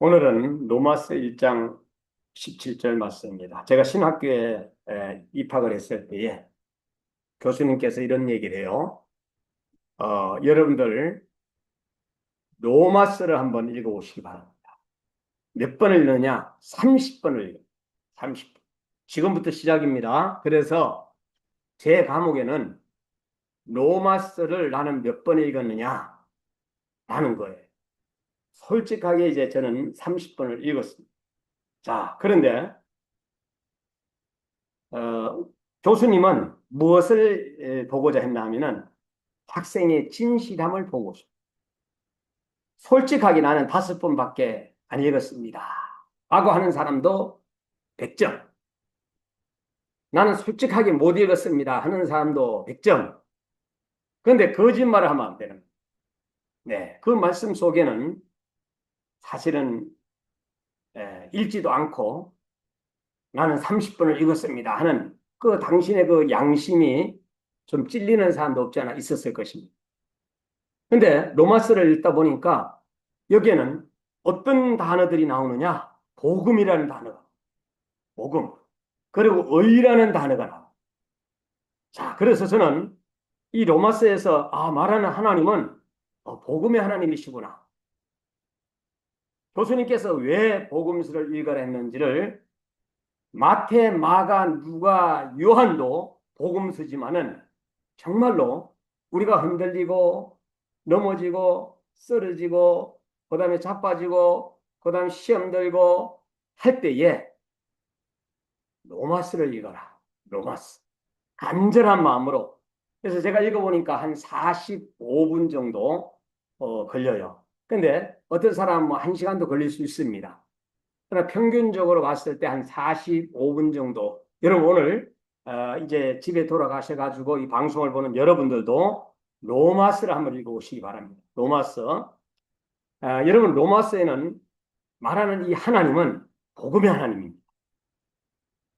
오늘은 로마서 1장 17절 말씀입니다. 제가 신학교에 입학을 했을 때에 교수님께서 이런 얘기를 해요. 여러분들 로마서를 한번 읽어보시기 바랍니다. 몇 번을 읽느냐? 30번을 읽어요. 30번. 지금부터 시작입니다. 그래서 제 과목에는 로마서를 나는 몇 번 읽었느냐? 라는 거예요. 솔직하게 이제 저는 30번을 읽었습니다. 자, 그런데 어, 교수님은 무엇을 보고자 했나 하면은 학생의 진실함을 보고 싶어요. 솔직하게 나는 5번밖에 안 읽었습니다. 라고 하는 사람도 100점. 나는 솔직하게 못 읽었습니다. 하는 사람도 100점. 그런데 거짓말을 하면 안 되는 거예요. 네, 그 말씀 속에는 사실은 읽지도 않고 나는 30번을 읽었습니다. 하는 그 당신의 그 양심이 좀 찔리는 사람도 없지 않아 있었을 것입니다. 근데 로마서를 읽다 보니까 여기에는 어떤 단어들이 나오느냐? 복음이라는 단어가, 복음. 그리고 의라는 단어가 나와. 자, 그래서 저는 이 로마서에서 말하는 하나님은 복음의 하나님이시구나. 교수님께서 왜 복음서를 읽으라 했는지를 마태, 마가, 누가, 요한도 복음서지만은 정말로 우리가 흔들리고 넘어지고 쓰러지고 그다음에 자빠지고 그다음에 시험 들고 할 때에 로마서를 읽어라. 로마서. 간절한 마음으로. 그래서 제가 읽어보니까 한 45분 정도 걸려요. 근데 어떤 사람은 뭐 1시간도 걸릴 수 있습니다. 그러나 평균적으로 봤을 때 한 45분 정도. 여러분 오늘 이제 집에 돌아가셔가지고 이 방송을 보는 여러분들도 로마서를 한번 읽어보시기 바랍니다. 로마서. 여러분 로마서에는 말하는 이 하나님은 복음의 하나님입니다.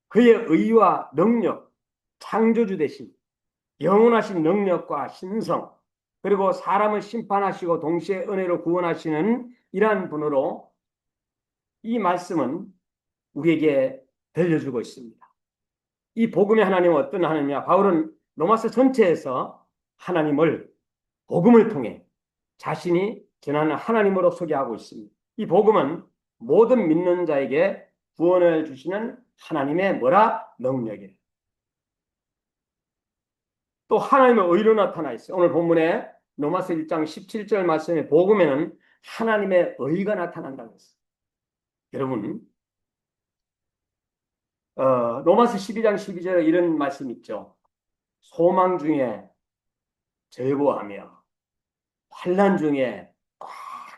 그의 의와 능력, 창조주 되신 영원하신 능력과 신성, 그리고 사람을 심판하시고 동시에 은혜로 구원하시는 이러한 분으로 이 말씀은 우리에게 들려주고 있습니다. 이 복음의 하나님은 어떤 하나님이냐? 바울은 로마서 전체에서 하나님을 복음을 통해 자신이 전하는 하나님으로 소개하고 있습니다. 이 복음은 모든 믿는 자에게 구원을 주시는 하나님의 뭐라? 능력이에요. 또 하나님의 의로 나타나 있어요. 오늘 본문에 로마서 1장 17절 말씀에 복음에는 하나님의 의가 나타난다고 했어요. 여러분 로마서 12장 12절에 이런 말씀 있죠. 소망 중에 즐거워하며 환난 중에 꽉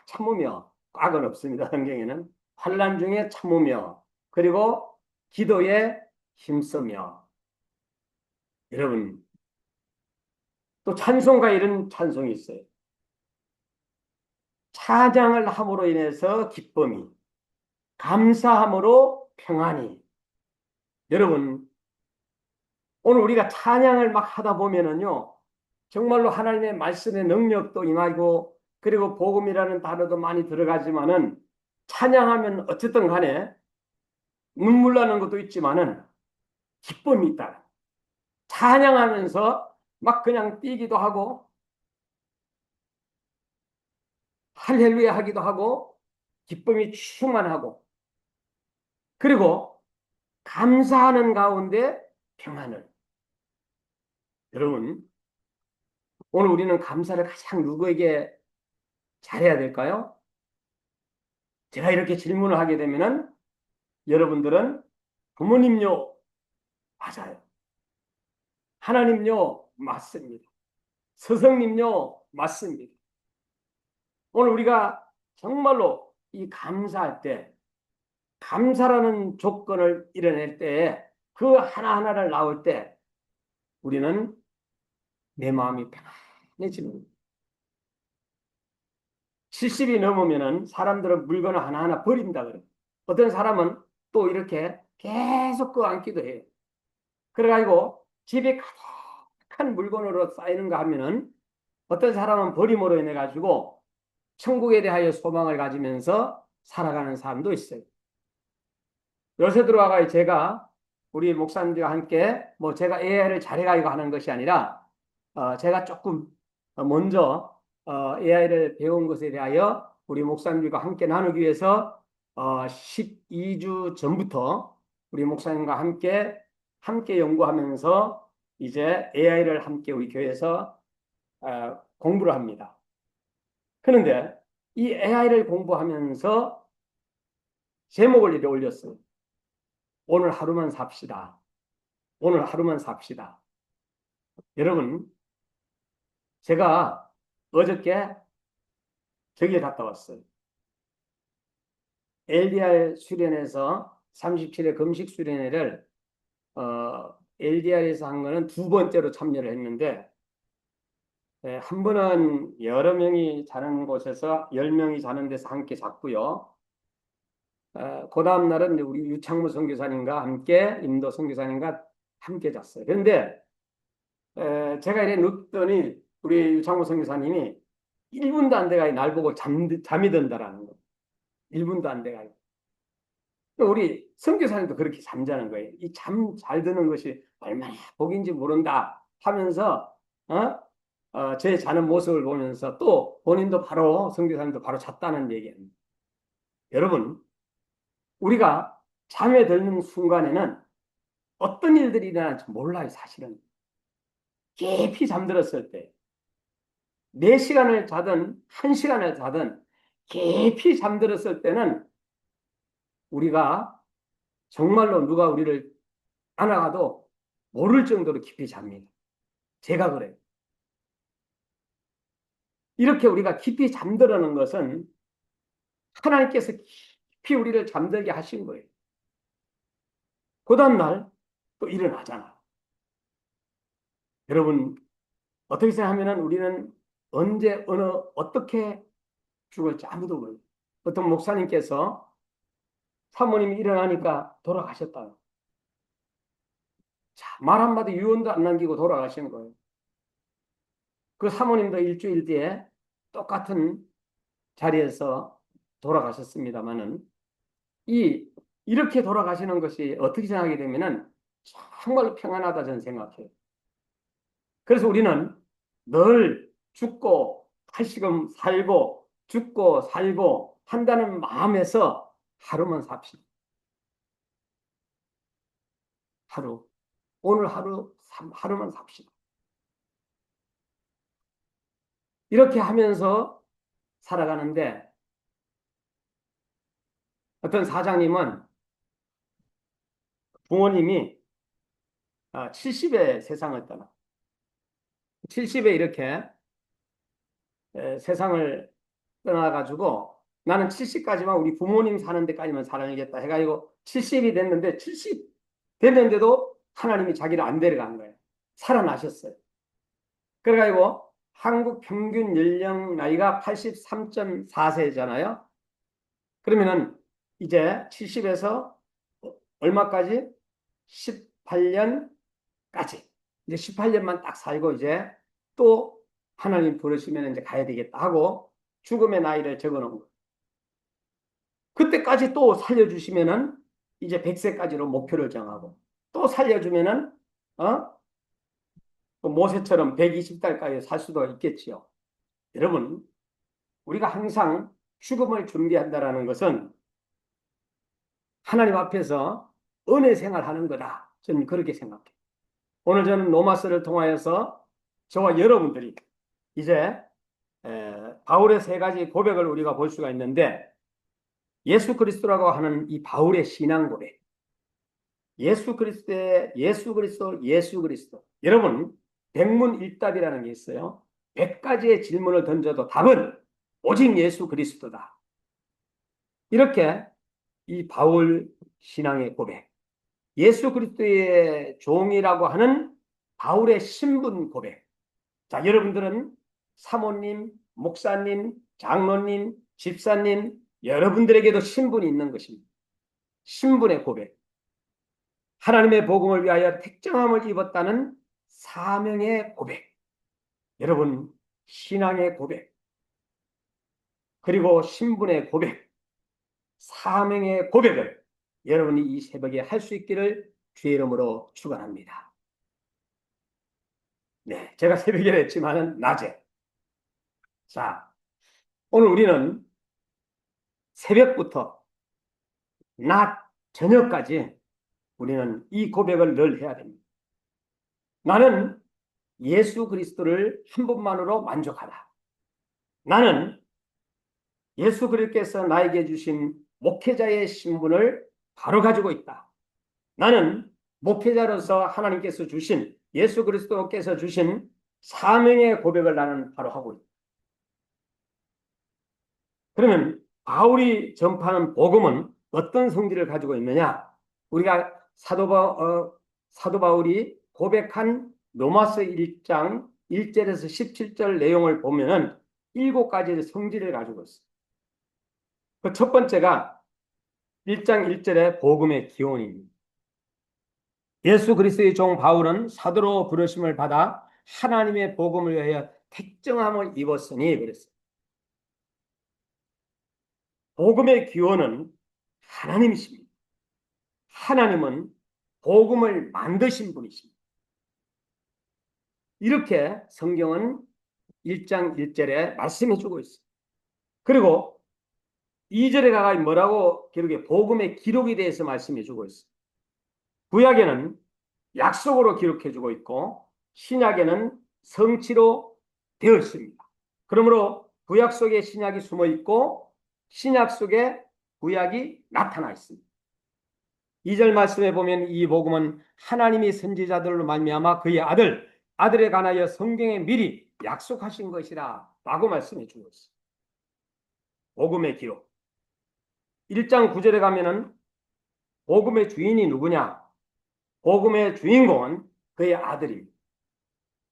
참으며, 꽉은 없습니다. 성경에는. 환난 중에 참으며 그리고 기도에 힘쓰며. 여러분 또 찬송가 이런 찬송이 있어요. 찬양을 함으로 인해서 기쁨이, 감사함으로 평안이. 여러분 오늘 우리가 찬양을 막 하다 보면은요 정말로 하나님의 말씀의 능력도 임하고 그리고 복음이라는 단어도 많이 들어가지만은 찬양하면 어쨌든 간에 눈물 나는 것도 있지만은 기쁨이 있다. 찬양하면서 막 그냥 뛰기도 하고 할렐루야 하기도 하고 기쁨이 충만하고 그리고 감사하는 가운데 평안을. 여러분 오늘 우리는 감사를 가장 누구에게 잘해야 될까요? 제가 이렇게 질문을 하게 되면은 여러분들은 부모님요, 맞아요. 하나님요, 맞습니다. 스승님요, 맞습니다. 오늘 우리가 정말로 이 감사할 때, 감사라는 조건을 이뤄낼 때, 그 하나하나를 나올 때, 우리는 내 마음이 편안해지는 거예요. 70이 넘으면은 사람들은 물건을 하나하나 버린다 그래요. 어떤 사람은 또 이렇게 계속 끄안기도 해요. 그래가지고 집에 가득한 물건으로 쌓이는가 하면은 어떤 사람은 버림으로 인해 가지고 천국에 대하여 소망을 가지면서 살아가는 사람도 있어요. 요새 들어와가 제가 우리 목사님들과 함께 뭐 제가 AI를 잘해가지고 하는 것이 아니라 제가 조금 먼저 AI를 배운 것에 대하여 우리 목사님들과 함께 나누기 위해서 12주 전부터 우리 목사님과 함께 연구하면서 이제 AI를 함께 우리 교회에서 공부를 합니다. 그런데 이 AI를 공부하면서 제목을 이렇게 올렸어요. 오늘 하루만 삽시다. 오늘 하루만 삽시다. 여러분, 제가 어저께 저기에 갔다 왔어요. LDR 수련회에서 37회 금식 수련회를 LDR에서 한 거는 두 번째로 참여를 했는데 한 번은 여러 명이 자는 곳에서 10명이 자는 데서 함께 잤고요. 그 다음 날은 우리 유창무 선교사님과 함께 임도 선교사님과 함께 잤어요. 그런데 제가 이래 눕더니 우리 유창무 선교사님이 1분도 안 돼가 날 보고 잠이 든다라는 거. 1분도 안 돼가. 우리 선교사님도 그렇게 잠자는 거예요. 이 잠 잘 드는 것이 얼마나 복인지 모른다 하면서 제 자는 모습을 보면서 또 본인도 바로 선교사님도 바로 잤다는 얘기입니다. 여러분, 우리가 잠에 드는 순간에는 어떤 일들이 일어날지 몰라요, 사실은. 깊이 잠들었을 때, 4시간을 자든 1시간을 자든 깊이 잠들었을 때는 우리가 정말로 누가 우리를 안아가도 모를 정도로 깊이 잡니다. 제가 그래요. 이렇게 우리가 깊이 잠들어는 것은 하나님께서 깊이 우리를 잠들게 하신 거예요. 그 다음날 또 일어나잖아. 여러분, 어떻게 생각하면 우리는 언제, 어떻게 죽을지 아무도 몰라요. 어떤 목사님께서 사모님이 일어나니까 돌아가셨다. 자, 말 한마디 유언도 안 남기고 돌아가신 거예요. 그 사모님도 일주일 뒤에 똑같은 자리에서 돌아가셨습니다만은 이렇게 돌아가시는 것이 어떻게 생각하게 되면은 정말로 평안하다 저는 생각해요. 그래서 우리는 늘 죽고 다시금 살고 죽고 살고 한다는 마음에서 하루만 삽시다. 하루. 오늘 하루만 삽시다. 이렇게 하면서 살아가는데 어떤 사장님은 부모님이 70에 세상을 떠나. 70에 이렇게 세상을 떠나가지고 나는 70까지만 우리 부모님 사는 데까지만 살아야겠다 해가지고 70이 됐는데 70 됐는데도 하나님이 자기를 안 데려간 거예요. 살아나셨어요. 그래가지고 한국 평균 연령 나이가 83.4세잖아요. 그러면은 이제 70에서 얼마까지? 18년까지. 이제 18년만 딱 살고 이제 또 하나님 부르시면 이제 가야 되겠다 하고 죽음의 나이를 적어 놓은 거예요. 그때까지 또 살려주시면은 이제 100세까지로 목표를 정하고 또 살려주면은 모세처럼 120달까지 살 수도 있겠지요. 여러분, 우리가 항상 죽음을 준비한다라는 것은 하나님 앞에서 은혜 생활하는 거다. 저는 그렇게 생각해요. 오늘 저는 로마서를 통하여서 저와 여러분들이 이제 바울의 3가지 고백을 우리가 볼 수가 있는데 예수 그리스도라고 하는 이 바울의 신앙 고백. 예수 그리스도의 예수 그리스도, 예수 그리스도. 여러분, 백문일답이라는 게 있어요. 100가지의 질문을 던져도 답은 오직 예수 그리스도다. 이렇게 이 바울 신앙의 고백. 예수 그리스도의 종이라고 하는 바울의 신분 고백. 자, 여러분들은 사모님, 목사님, 장로님, 집사님, 여러분들에게도 신분이 있는 것입니다. 신분의 고백. 하나님의 복음을 위하여 택정함을 입었다는 사명의 고백. 여러분, 신앙의 고백. 그리고 신분의 고백. 사명의 고백을 여러분이 이 새벽에 할 수 있기를 주의 이름으로 축원합니다. 네, 제가 새벽에 했지만은 낮에. 자, 오늘 우리는 새벽부터 낮 저녁까지 우리는 이 고백을 늘 해야 됩니다. 나는 예수 그리스도를 한 분만으로 만족하다. 나는 예수 그리스도께서 나에게 주신 목회자의 신분을 바로 가지고 있다. 나는 목회자로서 하나님께서 주신, 예수 그리스도께서 주신 사명의 고백을 나는 바로 하고 있다. 그러면 바울이 전파하는 복음은 어떤 성질을 가지고 있느냐? 우리가 사도 바울이 고백한 로마서 1장 1절에서 17절 내용을 보면은 7가지의 성질을 가지고 있어요. 그 첫 번째가 1장 1절의 복음의 기원입니다. 예수 그리스도의 종 바울은 사도로 부르심을 받아 하나님의 복음을 위하여 택정함을 입었으니 그랬어요. 복음의 기원은 하나님이십니다. 하나님은 복음을 만드신 분이십니다. 이렇게 성경은 1장 1절에 말씀해 주고 있어요. 그리고 2절에 가가 뭐라고 기록해? 복음의 기록에 대해서 말씀해 주고 있어요. 구약에는 약속으로 기록해 주고 있고 신약에는 성취로 되어 있습니다. 그러므로 구약 속에 신약이 숨어 있고 신약 속에 구약이 나타나 있습니다. 2절 말씀에 보면 이 복음은 하나님이 선지자들로 말미암아 그의 아들에 관하여 성경에 미리 약속하신 것이라 라고 말씀해 주고 있어요. 복음의 기록. 1장 9절에 가면은 복음의 주인이 누구냐? 복음의 주인공은 그의 아들입니다.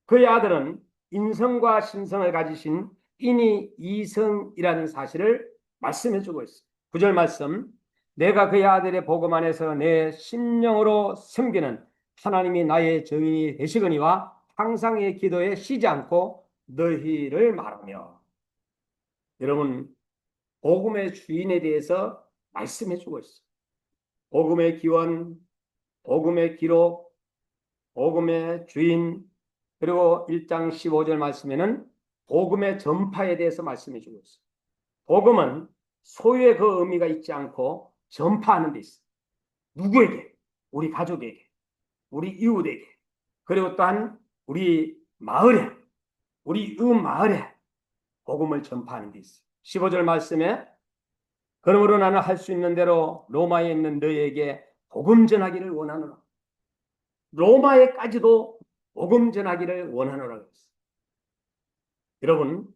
그의 아들은 인성과 신성을 가지신 인이 이성이라는 사실을 말씀해 주고 있어요. 9절 말씀, 내가 그의 아들의 복음 안에서 내 심령으로 섬기는 하나님이 나의 정인이 되시거니와 항상의 기도에 쉬지 않고 너희를 말하며. 여러분, 복음의 주인에 대해서 말씀해 주고 있어요. 복음의 기원, 복음의 기록, 복음의 주인, 그리고 1장 15절 말씀에는 복음의 전파에 대해서 말씀해 주고 있어요. 복음은 소유의 그 의미가 있지 않고 전파하는 데 있어요. 누구에게? 우리 가족에게, 우리 이웃에게, 그리고 또한 우리 마을에, 우리 마을에 복음을 전파하는 데 있어요. 15절 말씀에 그러므로 나는 할 수 있는 대로 로마에 있는 너희에게 복음 전하기를 원하노라. 로마에까지도 복음 전하기를 원하노라 그랬어요. 여러분,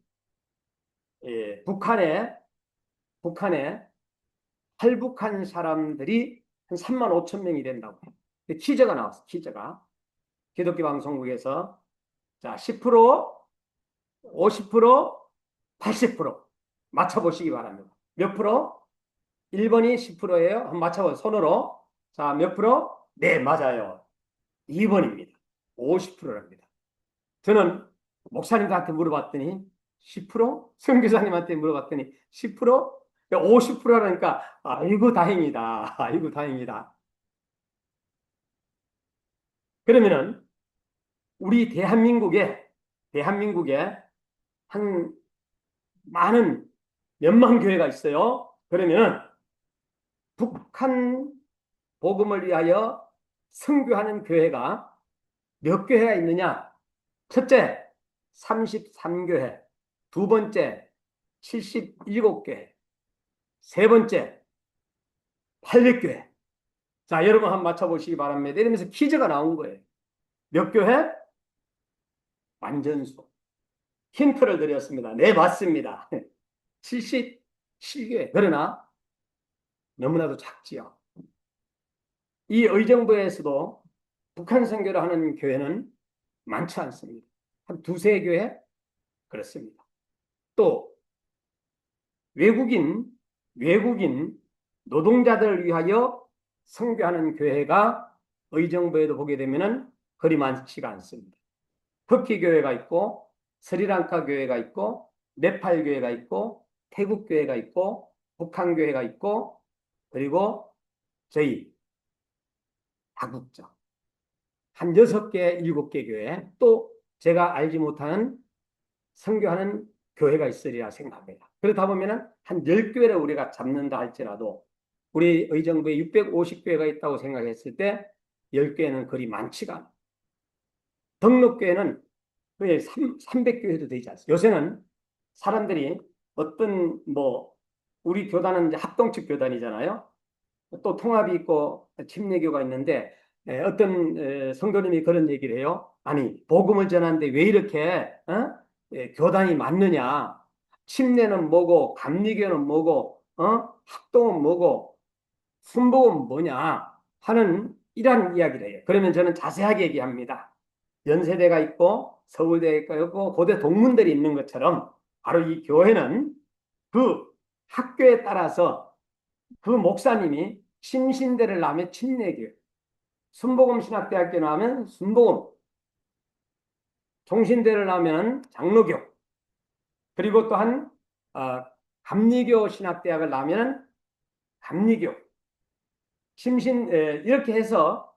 북한에 탈북한 사람들이 한 3만 5천 명이 된다고 해요. 키저가 나왔어. 키저가 기독교 방송국에서 자 10%, 50%, 80% 맞춰보시기 바랍니다. 몇 프로? 1번이 10%예요. 한번 맞춰보세요. 손으로. 자, 몇 프로? 네, 맞아요. 2번입니다. 50%랍니다. 저는 목사님한테 물어봤더니 10%? 선교사님한테 물어봤더니 10%? 50%라니까 아이고 다행이다. 아이고 다행이다. 그러면은 우리 대한민국에 한 많은 몇만 교회가 있어요. 그러면 북한 복음을 위하여 선교하는 교회가 몇 교회가 있느냐? 첫째, 33교회. 두 번째, 77교회. 세 번째, 800교회. 자, 여러분 한번 맞춰보시기 바랍니다. 이러면서 퀴즈가 나온 거예요. 몇 교회? 완전수. 힌트를 드렸습니다. 네, 맞습니다. 77교회. 그러나 너무나도 작지요. 이 의정부에서도 북한 선교를 하는 교회는 많지 않습니다. 한 두세 교회? 그렇습니다. 또 외국인 노동자들을 위하여 선교하는 교회가 의정부에도 보게 되면은 그리 많지가 않습니다. 터키 교회가 있고 스리랑카 교회가 있고 네팔 교회가 있고 태국 교회가 있고 북한 교회가 있고 그리고 저희 다국적 한 6개, 7개 교회, 또 제가 알지 못하는 선교하는 교회가 있으리라 생각합니다. 그렇다 보면은 한 10교회를 우리가 잡는다 할지라도 우리 의정부에 650교회가 있다고 생각했을 때 10교회는 그리 많지가 않아요. 등록교회는 거의 300교회도 되지 않습니까? 요새는 사람들이 어떤 우리 교단은 이제 합동측 교단이잖아요. 또 통합이 있고 침례교가 있는데 어떤 성도님이 그런 얘기를 해요. 아니 복음을 전하는데 왜 이렇게 교단이 많느냐? 침례는 뭐고 감리교는 뭐고 합동은 뭐고 순복음은 뭐냐 하는 이러한 이야기를 해요. 그러면 저는 자세하게 얘기합니다. 연세대가 있고 서울대가 있고 고대 동문들이 있는 것처럼 바로 이 교회는 그 학교에 따라서 그 목사님이 침신대를 나면 침례교, 순복음신학대학교 나면 순복음, 종신대를 나면 장로교, 그리고 또한 감리교 신학대학을 나면 감리교, 이렇게 해서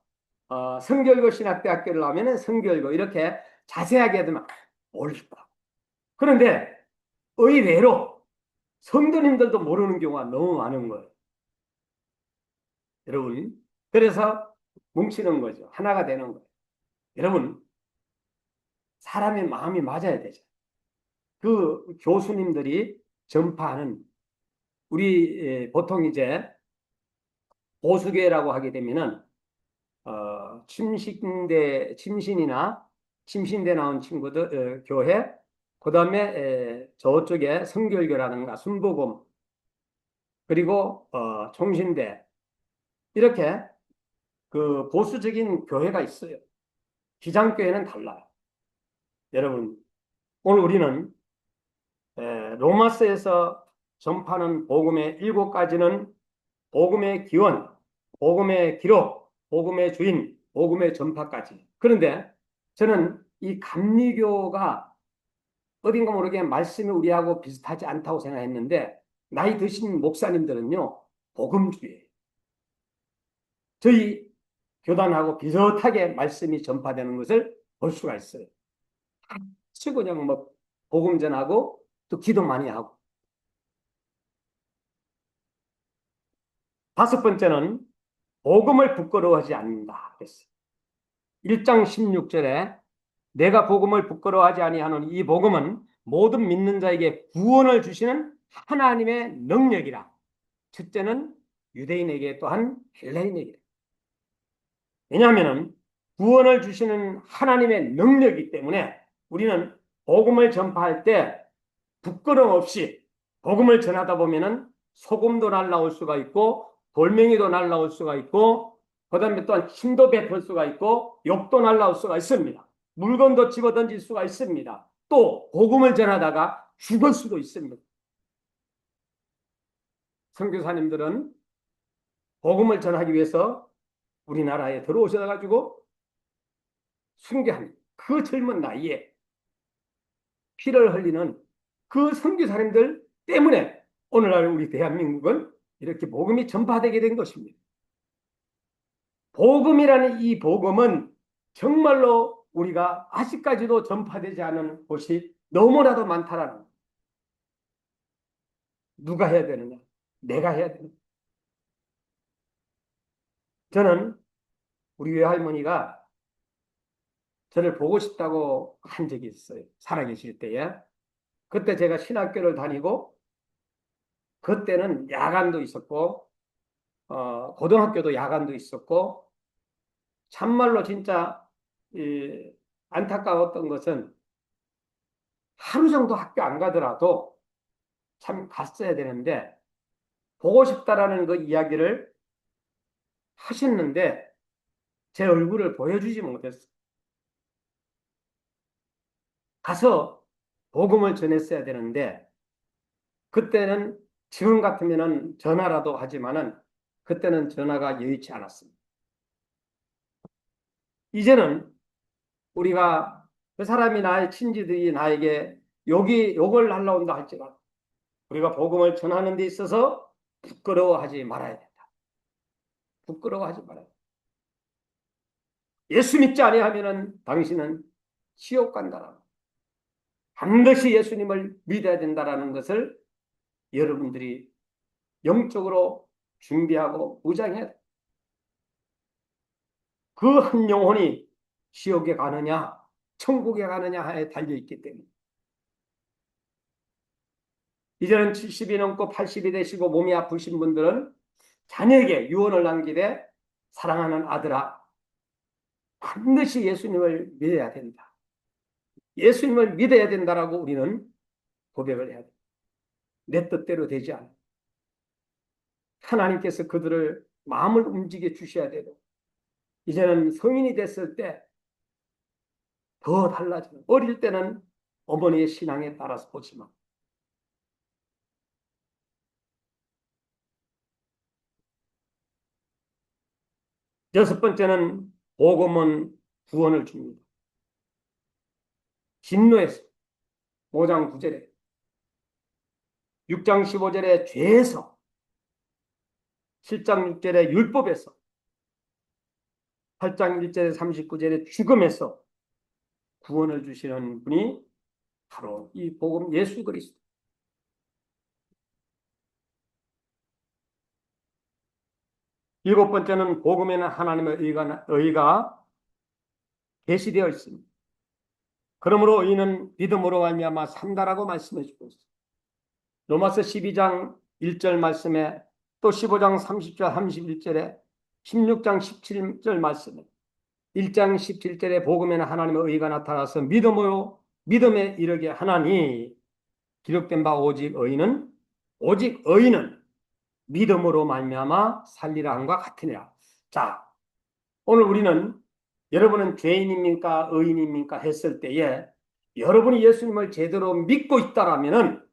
성결고 신학대학교를 나면 성결고 이렇게 자세하게 되면 모를까. 그런데 의외로 성도님들도 모르는 경우가 너무 많은 거예요. 여러분, 그래서 뭉치는 거죠. 하나가 되는 거예요. 여러분, 사람의 마음이 맞아야 되죠. 그 교수님들이 전파하는 우리 보통 이제 보수교회라고 하게 되면은 침신이나 침신대 나온 친구들 교회, 그다음에 저쪽에 성결교라든가 순복음, 그리고 총신대, 이렇게 그 보수적인 교회가 있어요. 기장교회는 달라요. 여러분, 오늘 우리는 로마서에서 전파하는 복음의 7가지는 복음의 기원, 복음의 기록, 복음의 주인, 복음의 전파까지. 그런데 저는 이 감리교가 어딘가 모르게 말씀이 우리하고 비슷하지 않다고 생각했는데 나이 드신 목사님들은요, 복음주의예요. 저희 교단하고 비슷하게 말씀이 전파되는 것을 볼 수가 있어요. 같이 그냥 복음 전하고 또 기도 많이 하고. 5번째는 복음을 부끄러워하지 않는다 그랬어요. 1장 16절에 내가 복음을 부끄러워하지 아니하노니 이 복음은 모든 믿는 자에게 구원을 주시는 하나님의 능력이라. 첫째는 유대인에게 또한 헬라인에게. 왜냐하면 구원을 주시는 하나님의 능력이기 때문에 우리는 복음을 전파할 때 부끄러움 없이 복음을 전하다 보면은 소금도 날라올 수가 있고 돌멩이도 날라올 수가 있고 그다음에 또한 힘도 베풀 수가 있고 욕도 날라올 수가 있습니다. 물건도 집어던질 수가 있습니다. 또 복음을 전하다가 죽을 수도 있습니다. 선교사님들은 복음을 전하기 위해서 우리나라에 들어오셔가지고 순교한 그 젊은 나이에 피를 흘리는 그 선교사님들 때문에 오늘날 우리 대한민국은 이렇게 복음이 전파되게 된 것입니다. 복음이라는 이 복음은 정말로 우리가 아직까지도 전파되지 않은 곳이 너무나도 많다라는 거예요. 누가 해야 되느냐? 내가 해야 되느냐? 저는 우리 외할머니가 저를 보고 싶다고 한 적이 있어요. 살아계실 때에. 그때 제가 신학교를 다니고 그때는 야간도 있었고 고등학교도 야간도 있었고 참말로 진짜 안타까웠던 것은 하루 정도 학교 안 가더라도 참 갔어야 되는데 보고 싶다라는 그 이야기를 하셨는데 제 얼굴을 보여주지 못했어요. 가서 복음을 전했어야 되는데 그때는 지금 같으면은 전화라도 하지만은 그때는 전화가 여의치 않았습니다. 이제는 우리가 그 사람이 나의 친지들이 나에게 욕을 날라온다 할지라도 우리가 복음을 전하는 데 있어서 부끄러워하지 말아야 된다. 부끄러워하지 말아요. 예수 믿지 아니하면은 당신은 지옥 간다라. 반드시 예수님을 믿어야 된다라는 것을 여러분들이 영적으로 준비하고 무장해야 돼. 그 한 영혼이 지옥에 가느냐, 천국에 가느냐에 달려있기 때문에. 이제는 70이 넘고 80이 되시고 몸이 아프신 분들은 자녀에게 유언을 남기되 사랑하는 아들아, 반드시 예수님을 믿어야 된다. 예수님을 믿어야 된다라고 우리는 고백을 해야 돼. 내 뜻대로 되지 않아. 하나님께서 그들을 마음을 움직여 주셔야 되고, 이제는 성인이 됐을 때 더 달라져요. 어릴 때는 어머니의 신앙에 따라서 보지만, 여섯 번째는 복음은 구원을 줍니다. 진노에서 5장 9절에 6장 15절에 죄에서 7장 6절에 율법에서 8장 1절에 39절에 죽음에서 구원을 주시는 분이 바로 이 복음 예수 그리스도. 일곱 번째는 복음에는 하나님의 의가 계시되어 있습니다. 그러므로 의인은 믿음으로 말미암아 산다라고 말씀해 주고 있습니다. 로마서 12장 1절 말씀에 또 15장 30절 31절에 16장 17절 말씀에 1장 17절에 복음에는 하나님의 의가 나타나서 믿음으로 믿음에 이르게 하나니 기록된 바 오직 의인은 믿음으로 말미암아 살리라 함과 같으니라. 자, 오늘 우리는 여러분은 죄인입니까 의인입니까 했을 때에 여러분이 예수님을 제대로 믿고 있다라면은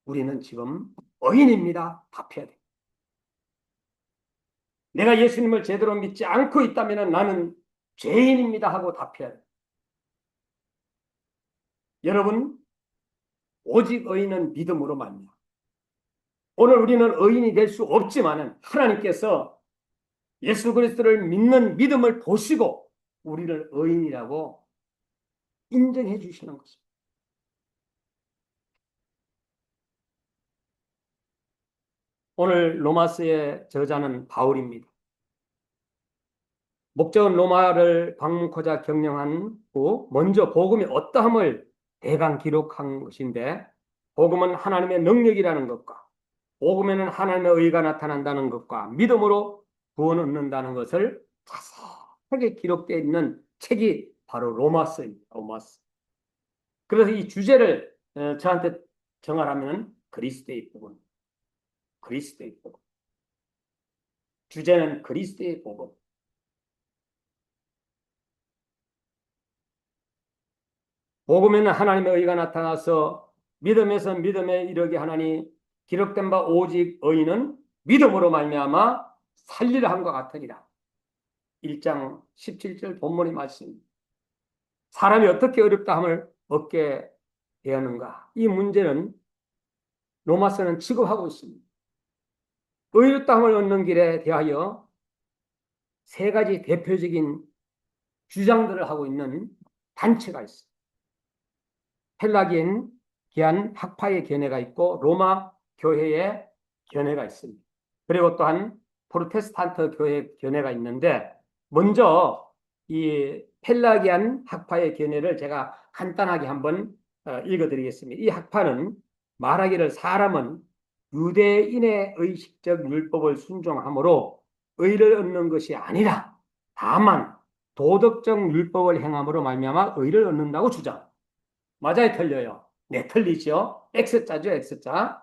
우리는 지금 의인입니다 답해야 돼. 내가 예수님을 제대로 믿지 않고 있다면은 나는 죄인입니다 하고 답해야 돼. 여러분, 오직 의인은 믿음으로 말미암아. 오늘 우리는 의인이 될 수 없지만은 하나님께서 예수 그리스도를 믿는 믿음을 보시고 우리를 의인이라고 인정해 주시는 것입니다. 오늘 로마서의 저자는 바울입니다. 목적은 로마를 방문코자 경영한 후 먼저 복음이 어떠함을 대강 기록한 것인데, 복음은 하나님의 능력이라는 것과 복음에는 하나님의 의가 나타난다는 것과 믿음으로 구원을 얻는다는 것을 자세하게 기록되어 있는 책이 바로 로마서입니다. 로마서. 그래서 이 주제를 저한테 정하라면 그리스도의 복음. 그리스도의 복음. 주제는 그리스도의 복음. 복음에는 하나님의 의가 나타나서 믿음에서 믿음에 이르게 하나니 기록된 바 오직 의인은 믿음으로 말미암아 살리라 함과 같으니라. 1장 17절 본문의 말씀입니다. 사람이 어떻게 어렵다 함을 얻게 되었는가? 이 문제는 로마서는 취급하고 있습니다. 의롭다 함을 얻는 길에 대하여 세 가지 대표적인 주장들을 하고 있는 단체가 있습니다. 펠라기엔 기한 학파의 견해가 있고 로마 교회의 견해가 있습니다. 그리고 또한 프로테스탄트 교회의 견해가 있는데, 먼저 이 펠라기안 학파의 견해를 제가 간단하게 한번 읽어드리겠습니다. 이 학파는 말하기를 사람은 유대인의 의식적 율법을 순종함으로 의를 얻는 것이 아니라 다만 도덕적 율법을 행함으로 말미암아 의를 얻는다고 주장. 맞아요, 틀려요? 네, 틀리죠. X자죠, X자.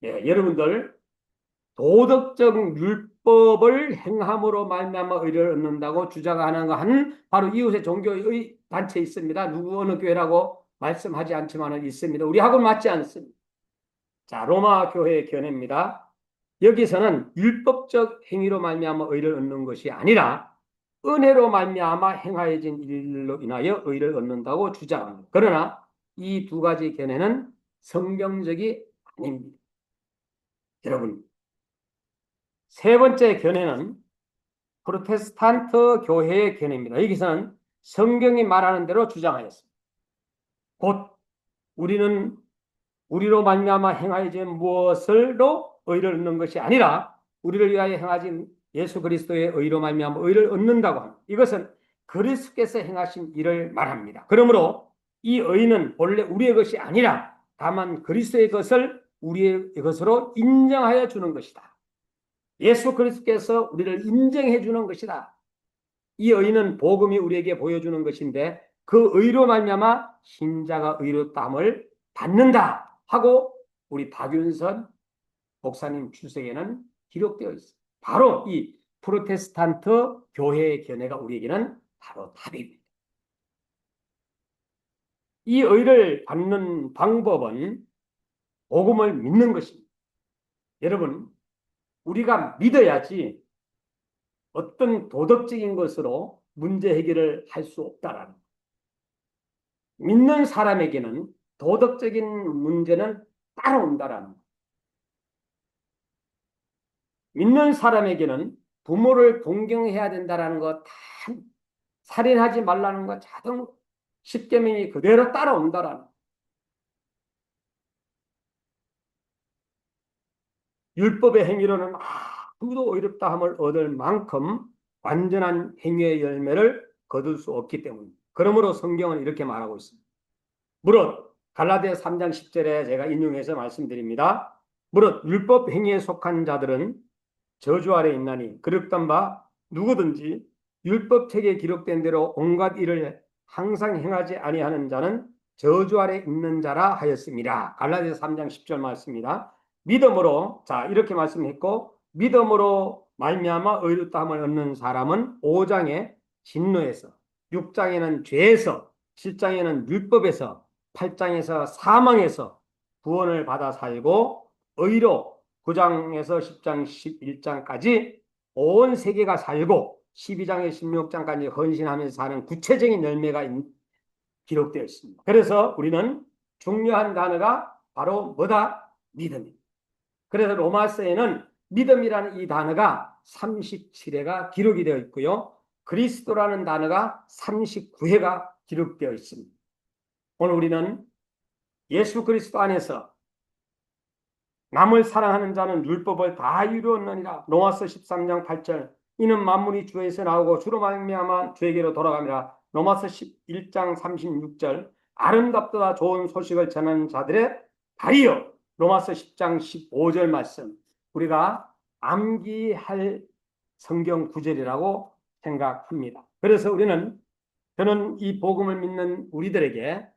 예, 여러분들 도덕적 율법을 행함으로 말미암아 의를 얻는다고 주장하는 거 한 바로 이웃의 종교의 단체 있습니다. 누구 어느 교회라고 말씀하지 않지만은 있습니다. 우리하고는 맞지 않습니다. 자, 로마 교회의 견해입니다. 여기서는 율법적 행위로 말미암아 의를 얻는 것이 아니라 은혜로 말미암아 행하여진 일로 인하여 의를 얻는다고 주장합니다. 그러나 이 두 가지 견해는 성경적이 아닙니다. 여러분, 세 번째 견해는 프로테스탄트 교회의 견해입니다. 여기서는 성경이 말하는 대로 주장하였습니다. 곧 우리는 우리로 말미암아 행하여진 무엇을로 의를 얻는 것이 아니라 우리를 위하여 행하신 예수 그리스도의 의로 말미암아 의를 얻는다고 합니다. 이것은 그리스도께서 행하신 일을 말합니다. 그러므로 이 의는 본래 우리의 것이 아니라 다만 그리스도의 것을 우리의 것으로 인정하여 주는 것이다. 예수 그리스도께서 우리를 인정해 주는 것이다. 이 의는 복음이 우리에게 보여주는 것인데 그 의로 말미암아 신자가 의롭다함을 받는다 하고 우리 박윤선 목사님 출석에는 기록되어 있습니다. 바로 이 프로테스탄트 교회의 견해가 우리에게는 바로 답입니다. 이 의를 받는 방법은 복음을 믿는 것입니다. 여러분, 우리가 믿어야지 어떤 도덕적인 것으로 문제 해결을 할 수 없다라는 거예요. 믿는 사람에게는 도덕적인 문제는 따라온다라는 거예요. 믿는 사람에게는 부모를 존경해야 된다라는 거, 살인하지 말라는 거 자동 10계명이 그대로 따라온다라는 거예요. 율법의 행위로는 아무도 의롭다함을 얻을 만큼 완전한 행위의 열매를 거둘 수 없기 때문입니다. 그러므로 성경은 이렇게 말하고 있습니다. 무릇 갈라디아 3장 10절에 제가 인용해서 말씀드립니다. 무릇 율법 행위에 속한 자들은 저주 아래 있나니 그릇된 바 누구든지 율법책에 기록된 대로 온갖 일을 항상 행하지 아니하는 자는 저주 아래 있는 자라 하였습니다. 갈라디아 3장 10절 말씀입니다. 믿음으로 이렇게 말씀했고 믿음으로 말미암아 의롭다함을 얻는 사람은 5장의 진노에서 6장에는 죄에서 7장에는 율법에서 8장에서 사망에서 구원을 받아 살고 의로 9장에서 10장 11장까지 온 세계가 살고 12장에 16장까지 헌신하면서 사는 구체적인 열매가 기록되어 있습니다. 그래서 우리는 중요한 단어가 바로 뭐다? 믿음입니다. 그래서 로마서에는 믿음이라는 이 단어가 37회가 기록이 되어 있고요. 그리스도라는 단어가 39회가 기록되어 있습니다. 오늘 우리는 예수 그리스도 안에서 남을 사랑하는 자는 율법을 다 이루었느니라. 로마서 13장 8절. 이는 만물이 주에서 나오고 주로 말미암아 주에게로 돌아갑니다. 로마서 11장 36절. 아름답도다 좋은 소식을 전하는 자들의 다리요. 로마서 10장 15절 말씀. 우리가 암기할 성경 구절이라고 생각합니다. 그래서 저는 이 복음을 믿는 우리들에게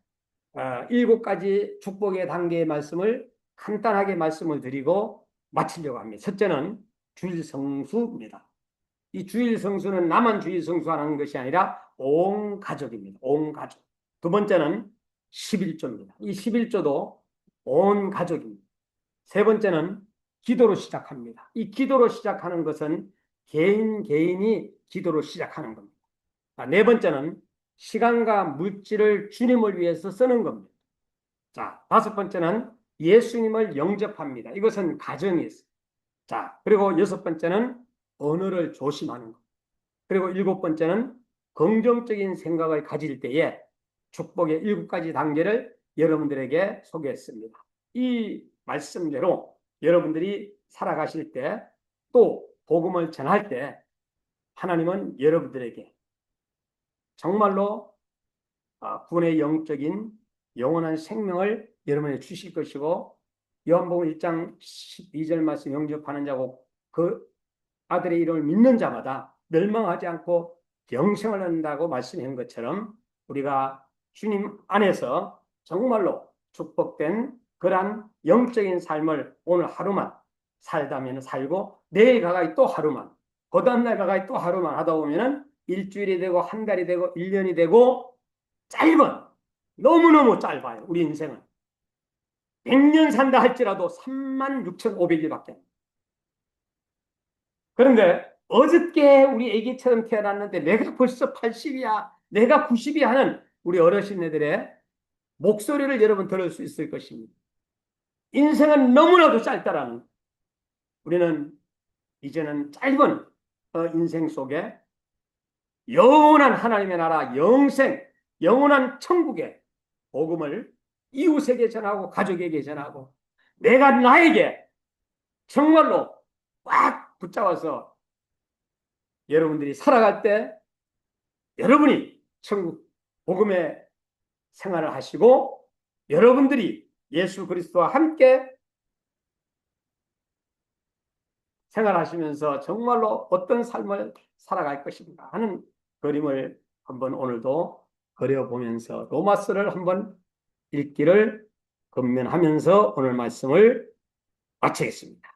7가지 축복의 단계의 말씀을 간단하게 말씀을 드리고 마치려고 합니다. 첫째는 주일 성수입니다. 이 주일 성수는 나만 주일 성수하는 것이 아니라 온 가족입니다. 온 가족. 두 번째는 11조입니다. 이 11조도 온 가족입니다. 세 번째는 기도로 시작합니다. 이 기도로 시작하는 것은 개인이 기도로 시작하는 겁니다. 네 번째는 시간과 물질을 주님을 위해서 쓰는 겁니다. 다섯 번째는 예수님을 영접합니다. 이것은 가정이었어요. 그리고 여섯 번째는 언어를 조심하는 것. 그리고 일곱 번째는 긍정적인 생각을 가질 때에 축복의 7가지 단계를 여러분들에게 소개했습니다. 이 말씀대로 여러분들이 살아가실 때 또 복음을 전할 때 하나님은 여러분들에게 정말로 구원의 영적인 영원한 생명을 여러분에게 주실 것이고 요한복음 1장 12절 말씀 영접하는 자고 그 아들의 이름을 믿는 자마다 멸망하지 않고 영생을 얻는다고 말씀한 것처럼 우리가 주님 안에서 정말로 축복된 그러한 영적인 삶을 오늘 하루만 살다면 살고 내일 가까이 또 하루만 그 다음날 가까이 또 하루만 하다 보면은 일주일이 되고 한 달이 되고 1년이 되고 짧은 너무너무 짧아요. 우리 인생은 100년 산다 할지라도 36,500일밖에. 그런데 어저께 우리 애기처럼 태어났는데 내가 벌써 80이야 내가 90이야 하는 우리 어르신네들의 목소리를 여러분 들을 수 있을 것입니다. 인생은 너무나도 짧다라는 우리는 이제는 짧은 인생 속에 영원한 하나님의 나라, 영생, 영원한 천국의 복음을 이웃에게 전하고 가족에게 전하고 내가 나에게 정말로 꽉 붙잡아서 여러분들이 살아갈 때 여러분이 천국 복음의 생활을 하시고 여러분들이 예수 그리스도와 함께 생활하시면서 정말로 어떤 삶을 살아갈 것인가 하는 그림을 한번 오늘도 그려보면서 로마서를 한번 읽기를 권면하면서 오늘 말씀을 마치겠습니다.